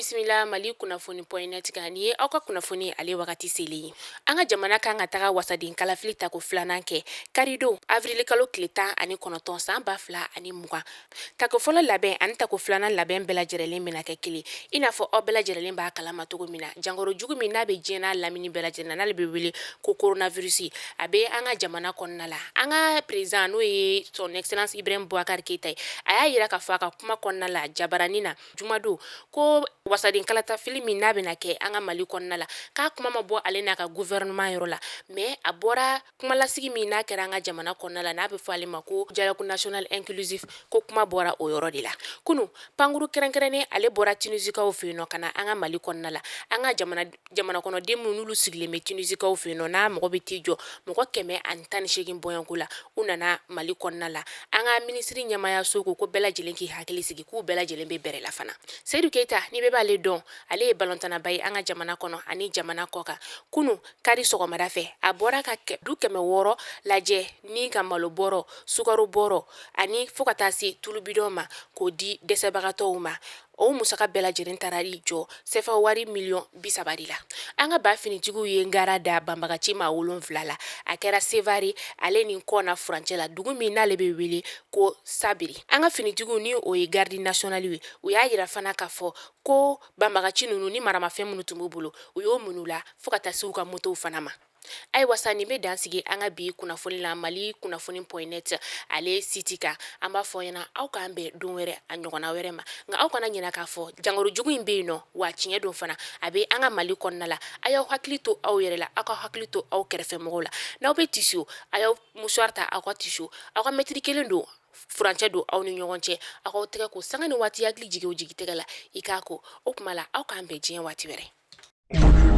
Bismillah Mali kunafoni point ni aw ka kunafoni ale wagati seli. An ka jamana kan ka taga wasaden kalafili ta ko filanan kɛ karido Avril kalo tile 19 san 2020. Tako fɔlɔ labɛn ani tako filanan labɛn bɛɛ lajɛlen bɛna kɛ kelen. I n'a fɔ aw bɛɛ lajɛlen b'a kalama cogo min na. Jangoro jugu min n'a bɛ diɲɛ n'a lamini bɛɛ lajɛlen n'ale bɛ wele ko coronavirus a bɛ an ka jamana kɔnɔna la. An ka président n'o ye son excellence Ibrahim Boubacar Keita a y'a yira ka fɔ a ka kuma kɔnɔna la jabarani na jumado ko wasaden kalata fili min n'a bɛna kɛ an ka Mali kɔnɔna la k'a kuma ma bɔ ale n'a ka gouvernement yɔrɔ la mais a bɔra kumalasigi min n'a kɛra an ka jamana kɔnɔna la n'a bɛ fɔ ale ma ko dialogue national inclusif ko kuma bɔra o yɔrɔ de la. Kunu pankuru kɛrɛnkɛrɛnnen ale bɔra Tinisikaw fɛ yen nɔ ka na an ka Mali kɔnɔna la. An ka jamana kɔnɔden minnu n'olu sigilen bɛ Tinisikaw fɛ yen nɔ n'a mɔgɔ bɛ t'i jɔ mɔgɔ 118 bɔɲɔnko la u nana Mali kɔnɔna la. An ka ministre ɲɛmayaso ko bɛɛ lajɛlen k'i hakili sigi k'u bɛɛ lajɛlen bɛ bɛrɛ la fana. Seydou Keita ni bɛɛ b'ale dɔn ale ye balontanaba ye an ka jamana kɔnɔ ani jamana kɔkan. Kunu kari sɔgɔmada fɛ a bɔra ka du 600 lajɛ ni ka malo bɔrɔ sukaro bɔrɔ ani fo ka taa se tulubidɔn ma k'o di dɛsɛbagatɔw ma. O musaka bɛɛ lajɛlen taara i jɔ sefa wari miliyɔn 30 la. An ka ba finitigiw ye ngara da banbagaci ma 7 la. A kɛra Sevari ale ni kɔna furancɛ la dugu min n'ale bɛ wele ko Sabiri. An ka finitigiw ni o ye garde national ye u y'a yira fana k'a fɔ ko banbagaci ninnu ni maramafɛn minnu tun b'u bolo u y'o minɛ u la fo ka taa se u ka motow fana ma. Ayiwa sa nin bɛ dansigi an ka bi kunnafoni la Mali kunnafoni point ale site kan an b'a fɔ ɲɛna aw k'an bɛn don wɛrɛ a ɲɔgɔnna wɛrɛ ma nka aw kana ɲinɛ k'a fɔ jangoro jugu in bɛ yen nɔ wa tiɲɛ don fana a bɛ an ka Mali kɔnɔna la a y'aw hakili to aw yɛrɛ la aw ka hakili to aw kɛrɛfɛmɔgɔw la n'aw bɛ tissue a y'aw mouchoir ta aw ka tissue aw ka mètre 1 don furancɛ don aw ni ɲɔgɔn cɛ aw k'aw tɛgɛ ko sanga ni waati hakili jigin o jigi tɛgɛ la i k'a ko o tuma la aw k'an bɛn diɲɛ waati wɛrɛ.